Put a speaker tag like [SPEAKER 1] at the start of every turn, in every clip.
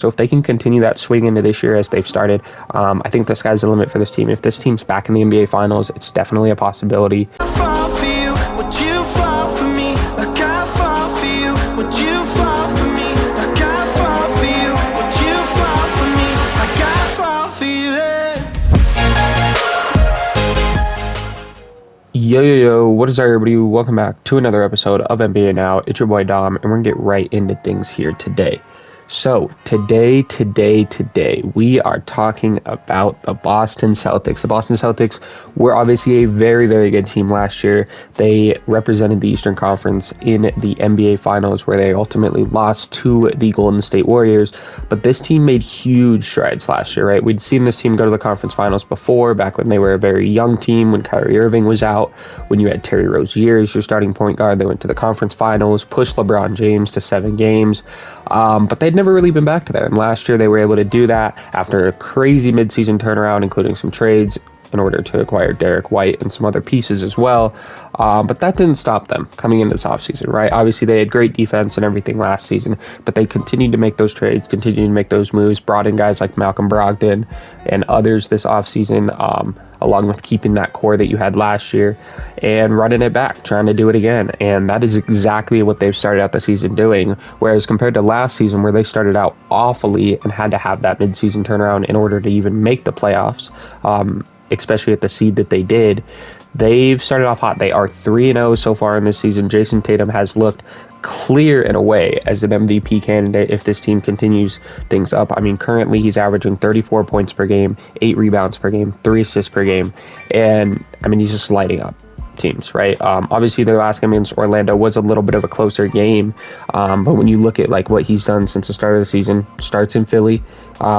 [SPEAKER 1] So if they can continue that swing into this year as they've started, I think the sky's the limit for this team. If this team's back in the NBA Finals, it's definitely a possibility. Yo, what is up, everybody? Welcome back to another episode of NBA Now. It's your boy Dom, and we're going to get right into things here today. So, today, we are talking about the Boston Celtics. The Boston Celtics were obviously a very, very good team last year. They represented the Eastern Conference in the NBA Finals, where they ultimately lost to the Golden State Warriors. But this team made huge strides last year, right? We'd seen this team go to the conference finals before, back when they were a very young team, when Kyrie Irving was out, when you had Terry Rozier as your starting point guard. They went to the conference finals, pushed LeBron James to 7 games. But they'd never really been back to there. And last year they were able to do that after a crazy midseason turnaround, including some trades in order to acquire Derek White and some other pieces as well. But that didn't stop them coming into this offseason, right? Obviously they had great defense and everything last season, but they continued to make those trades, continued to make those moves, brought in guys like Malcolm Brogdon and others this offseason, along with keeping that core that you had last year and running it back, trying to do it again. And that is exactly what they've started out the season doing. Whereas compared to last season, where they started out awfully and had to have that midseason turnaround in order to even make the playoffs, especially at the seed that they did, they've started off hot. They are 3-0 so far in this season. Jayson Tatum has looked clear in a way as an MVP candidate if this team continues things up. I mean, currently he's averaging 34 points per game, 8 rebounds per game, 3 assists per game, and I mean, he's just lighting up teams, right? Obviously their last game against Orlando was a little bit of a closer game, but when you look at like what he's done since the start of the season, starts in Philly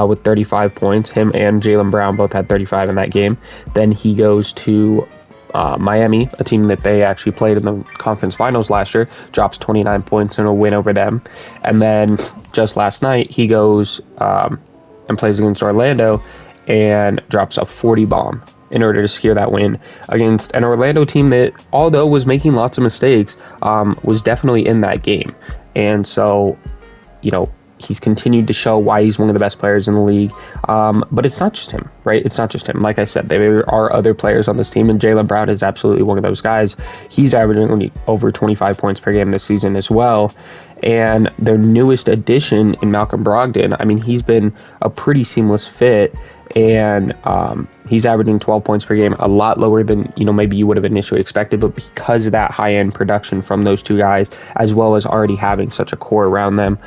[SPEAKER 1] with 35 points. Him and Jaylen Brown both had 35 in that game. Then he goes to Miami, a team that they actually played in the conference finals last year, drops 29 points in a win over them. And then just last night, he goes and plays against Orlando and drops a 40 bomb in order to secure that win against an Orlando team that, although was making lots of mistakes, was definitely in that game. And so, you know, he's continued to show why he's one of the best players in the league. But it's not just him, right? It's not just him. Like I said, there are other players on this team, and Jaylen Brown is absolutely one of those guys. He's averaging only over 25 points per game this season as well. And their newest addition in Malcolm Brogdon, I mean, he's been a pretty seamless fit, and he's averaging 12 points per game, a lot lower than, you know, maybe you would have initially expected, but because of that high-end production from those two guys, as well as already having such a core around them,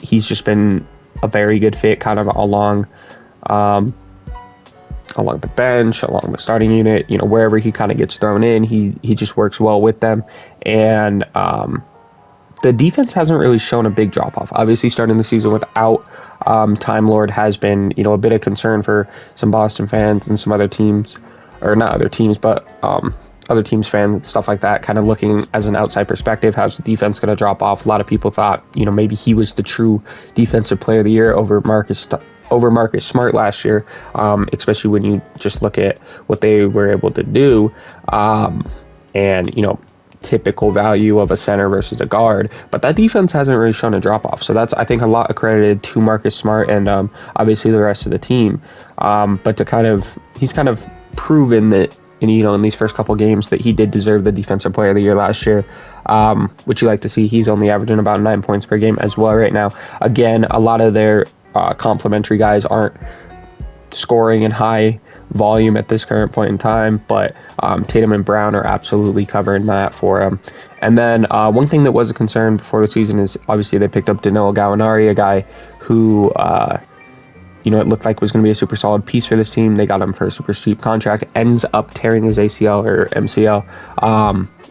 [SPEAKER 1] he's just been a very good fit kind of along the bench, along the starting unit, you know, wherever he kind of gets thrown in, he just works well with them. And the defense hasn't really shown a big drop-off. Obviously, starting the season without Time Lord has been, you know, a bit of concern for some Boston fans and some other teams, or not other teams, but other teams fans and stuff like that, kind of looking as an outside perspective, how's the defense going to drop off? A lot of people thought, you know, maybe he was the true defensive player of the year over Marcus Smart last year, especially when you just look at what they were able to do, and, you know, typical value of a center versus a guard, but that defense hasn't really shown a drop off. So that's, I think, a lot accredited to Marcus Smart and obviously the rest of the team. But he's kind of proven that, in these first couple games, that he did deserve the defensive player of the year last year, which you like to see. He's only averaging about 9 points per game as well right now. Again, a lot of their complimentary guys aren't scoring in high volume at this current point in time, but Tatum and Brown are absolutely covering that for him. And then one thing that was a concern before the season is obviously they picked up Danilo Gallinari, a guy who it looked like was going to be a super solid piece for this team. They got him for a super cheap contract, ends up tearing his ACL or MCL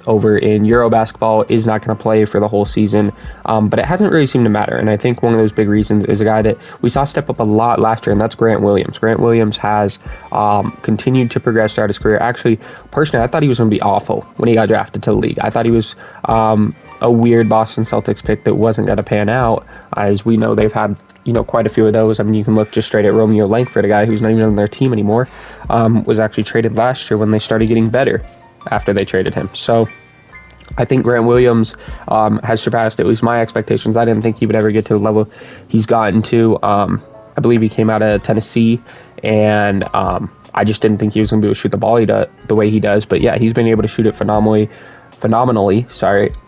[SPEAKER 1] over in Euro basketball, is not going to play for the whole season, but it hasn't really seemed to matter. And I think one of those big reasons is a guy that we saw step up a lot last year, and that's Grant Williams. Grant Williams has continued to progress throughout his career. Actually, personally, I thought he was going to be awful when he got drafted to the league. I thought he was a weird Boston Celtics pick that wasn't going to pan out. As we know, they've had quite a few of those. I mean, you can look just straight at Romeo Langford, a guy who's not even on their team anymore, was actually traded last year when they started getting better after they traded him. So I think Grant Williams has surpassed at least my expectations. I didn't think he would ever get to the level he's gotten to. I believe he came out of Tennessee, and I just didn't think he was going to be able to shoot the ball the way he does. But yeah, he's been able to shoot it phenomenally.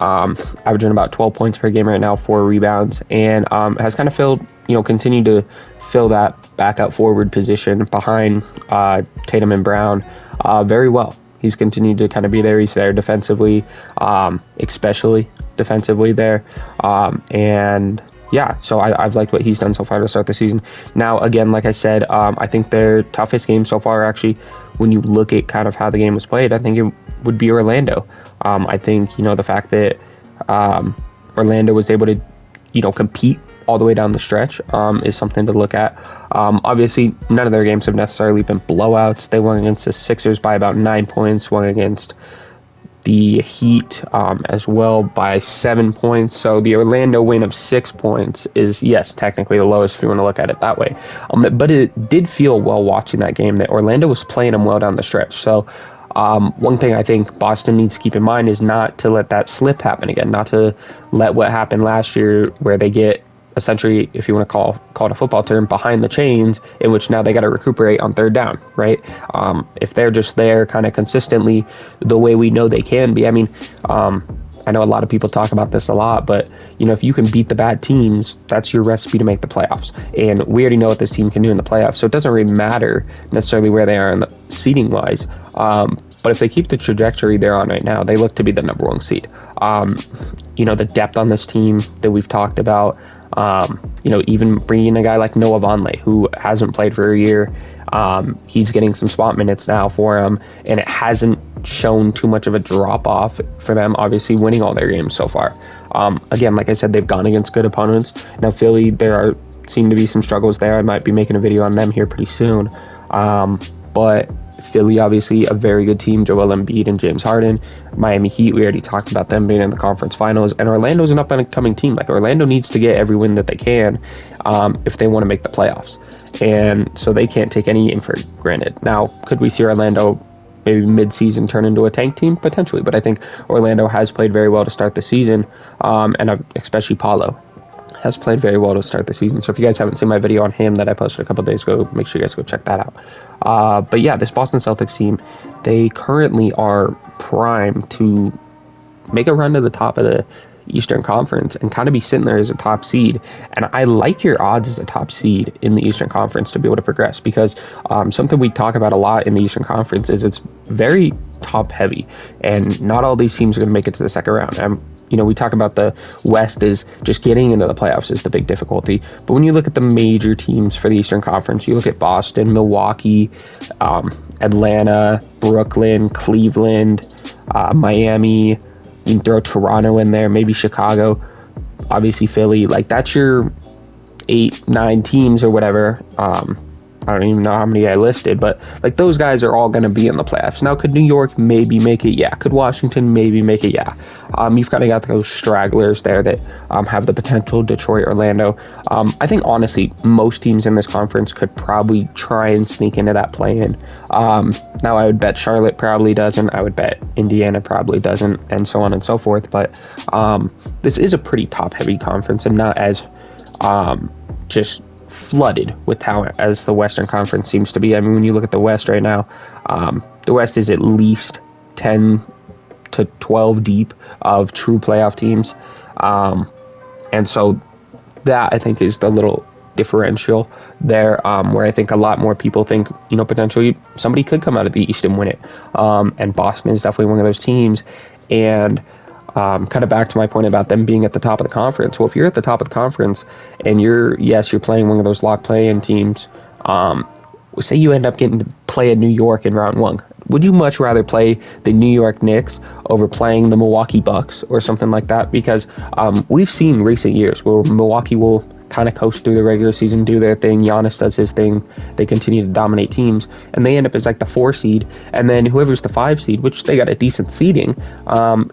[SPEAKER 1] Averaging about 12 points per game right now, 4 rebounds, and has kind of continued to fill that backup forward position behind Tatum and Brown very well. He's continued to kind of be there. He's there defensively, especially defensively there. And yeah, so I've liked what he's done so far to start the season. Now, again, like I said, I think their toughest game so far, actually, when you look at kind of how the game was played, I think it would be Orlando. I think, the fact that Orlando was able to, compete all the way down the stretch is something to look at. Obviously, none of their games have necessarily been blowouts. They won against the Sixers by about 9 points, won against the Heat as well by 7 points. So the Orlando win of 6 points is, yes, technically the lowest if you want to look at it that way. But it did feel well watching that game that Orlando was playing them well down the stretch. So one thing I think Boston needs to keep in mind is not to let that slip happen again, not to let what happened last year where they get essentially, if you want to call it a football term, behind the chains, in which now they got to recuperate on third down, right? If they're just there kind of consistently the way we know they can be. I mean, I know a lot of people talk about this a lot, but, if you can beat the bad teams, that's your recipe to make the playoffs. And we already know what this team can do in the playoffs, so it doesn't really matter necessarily where they are in the seeding-wise. But if they keep the trajectory they're on right now, they look to be the number 1 seed. The depth on this team that we've talked about, even bringing a guy like Noah Vonleh, who hasn't played for a year, he's getting some spot minutes now for him, and it hasn't shown too much of a drop-off for them, obviously winning all their games so far. Again, like I said, they've gone against good opponents. Now, Philly, seem to be some struggles there. I might be making a video on them here pretty soon. But Philly, obviously, a very good team. Joel Embiid and James Harden. Miami Heat, we already talked about them being in the conference finals. And Orlando's an up-and-coming team. Like, Orlando needs to get every win that they can if they want to make the playoffs. And so they can't take any game for granted. Now, could we see Orlando maybe mid-season turn into a tank team? Potentially. But I think Orlando has played very well to start the season. And especially Paolo has played very well to start the season. So if you guys haven't seen my video on him that I posted a couple days ago, make sure you guys go check that out. But yeah, this Boston Celtics team, they currently are primed to make a run to the top of the Eastern Conference and kind of be sitting there as a top seed. And I like your odds as a top seed in the Eastern Conference to be able to progress, because something we talk about a lot in the Eastern Conference is it's very top heavy, and not all these teams are going to make it to the second round. We talk about the West is just getting into the playoffs is the big difficulty. But when you look at the major teams for the Eastern Conference, you look at Boston, Milwaukee, Atlanta, Brooklyn, Cleveland, Miami. You can throw Toronto in there, maybe Chicago, obviously Philly. Like, that's your 8-9 teams or whatever. I don't even know how many I listed, but like, those guys are all going to be in the playoffs. Now, could New York maybe make it? Yeah. Could Washington maybe make it? Yeah. You've kind of got those stragglers there that have the potential. Detroit, Orlando. I think, honestly, most teams in this conference could probably try and sneak into that play-in. Now, I would bet Charlotte probably doesn't. I would bet Indiana probably doesn't, and so on and so forth. But this is a pretty top-heavy conference, and not as just flooded with talent as the Western Conference seems to be. I mean, when you look at the West right now, the West is at least 10 to 12 deep of true playoff teams. And so that, I think, is the little differential there, where I think a lot more people think, potentially somebody could come out of the East and win it. And Boston is definitely one of those teams. And kind of back to my point about them being at the top of the conference. Well, if you're at the top of the conference and you're playing one of those lock play-in teams, say you end up getting to play in New York in round 1. Would you much rather play the New York Knicks over playing the Milwaukee Bucks or something like that? Because we've seen recent years where Milwaukee will kind of coast through the regular season, do their thing. Giannis does his thing. They continue to dominate teams, and they end up as like the 4 seed. And then whoever's the 5 seed, which they got a decent seeding,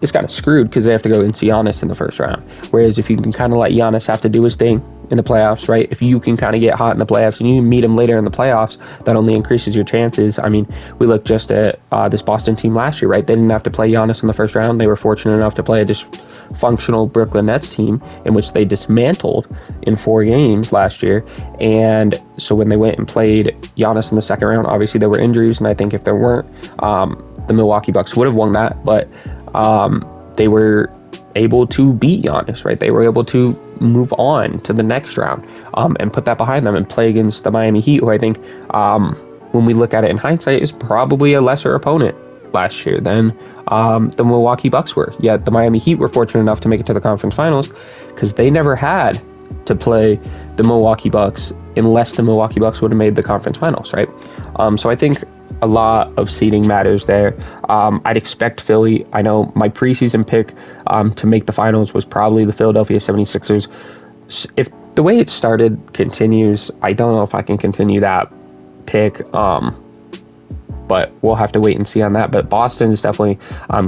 [SPEAKER 1] is kind of screwed because they have to go against Giannis in the first round. Whereas if you can kind of let Giannis have to do his thing in the playoffs, right? If you can kind of get hot in the playoffs and you meet him later in the playoffs, that only increases your chances. I mean, we looked just at this Boston team last year, right? They didn't have to play Giannis in the first round. They were fortunate enough to play a dysfunctional Brooklyn Nets team in which they dismantled in 4 games last year. And so when they went and played Giannis in the second round, obviously there were injuries, and I think if there weren't, the Milwaukee Bucks would have won that, but they were able to beat Giannis, right? They were able to move on to the next round and put that behind them and play against the Miami Heat, who I think, when we look at it in hindsight, is probably a lesser opponent last year than the Milwaukee Bucks were. Yet the Miami Heat were fortunate enough to make it to the conference finals because they never had to play the Milwaukee Bucks unless the Milwaukee Bucks would have made the conference finals, right? So I think a lot of seeding matters there. I'd expect Philly. I know my preseason pick to make the finals was probably the Philadelphia 76ers. If the way it started continues, I don't know if I can continue that pick, but we'll have to wait and see on that. But Boston is definitely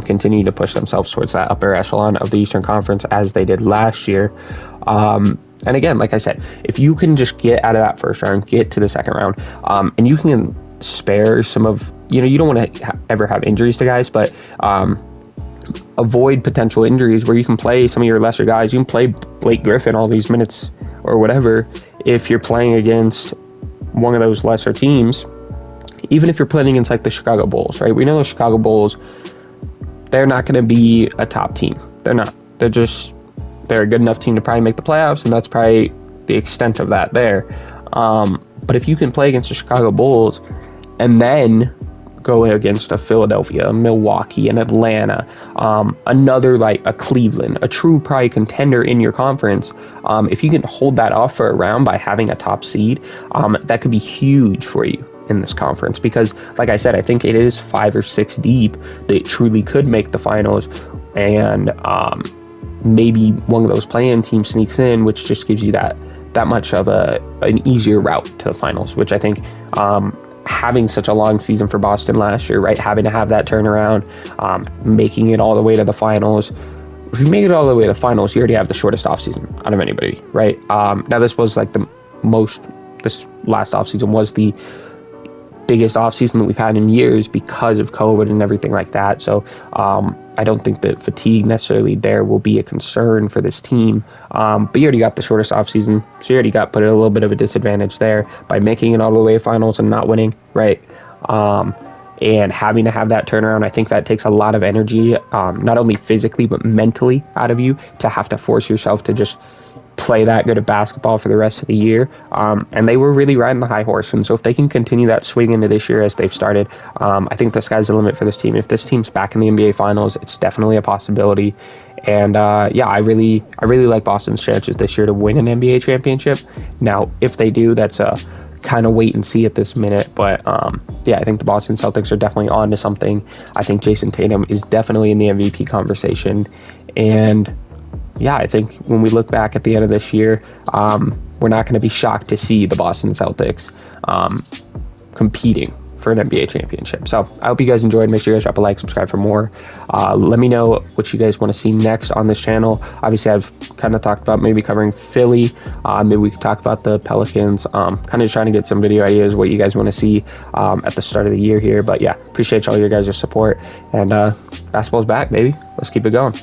[SPEAKER 1] continuing to push themselves towards that upper echelon of the Eastern Conference as they did last year. And again, like I said, if you can just get out of that first round, get to the second round, and you can spare some of, you don't want to ever have injuries to guys, but avoid potential injuries where you can play some of your lesser guys. You can play Blake Griffin all these minutes or whatever if you're playing against one of those lesser teams, even if you're playing against like the Chicago Bulls, right? We know the Chicago Bulls, they're not going to be a top team. They're not. They're a good enough team to probably make the playoffs, and that's probably the extent of that there. But if you can play against the Chicago Bulls and then go against a Philadelphia, a Milwaukee, an Atlanta, another like a Cleveland, a true probably contender in your conference, if you can hold that off for a round by having a top seed, that could be huge for you in this conference, because like I said, I think it is 5 or 6 deep that truly could make the finals, and maybe one of those play-in teams sneaks in, which just gives you that much of an easier route to the finals, which I think having such a long season for Boston last year, right, having to have that turnaround, making it all the way to the finals. If you make it all the way to the finals, you already have the shortest offseason out of anybody, right? Now this was like this last offseason was the biggest offseason that we've had in years because of COVID and everything like that. So I don't think that fatigue necessarily there will be a concern for this team. But you already got the shortest offseason, so you already got put at a little bit of a disadvantage there by making it all the way to finals and not winning, right? And having to have that turnaround, I think that takes a lot of energy, not only physically but mentally out of you, to have to force yourself to just play that good at basketball for the rest of the year. And they were really riding the high horse. And so if they can continue that swing into this year as they've started, I think the sky's the limit for this team. If this team's back in the NBA Finals, it's definitely a possibility. And I really like Boston's chances this year to win an NBA championship. Now, if they do, that's a kind of wait and see at this minute. But I think the Boston Celtics are definitely on to something. I think Jayson Tatum is definitely in the MVP conversation. And I think when we look back at the end of this year, we're not going to be shocked to see the Boston Celtics competing for an NBA championship. So I hope you guys enjoyed. Make sure you guys drop a like, subscribe for more. Let me know what you guys want to see next on this channel. Obviously, I've kind of talked about maybe covering Philly. Maybe we could talk about the Pelicans. Kind of trying to get some video ideas, what you guys want to see at the start of the year here. But appreciate all your guys' support. And basketball's back, baby. Let's keep it going.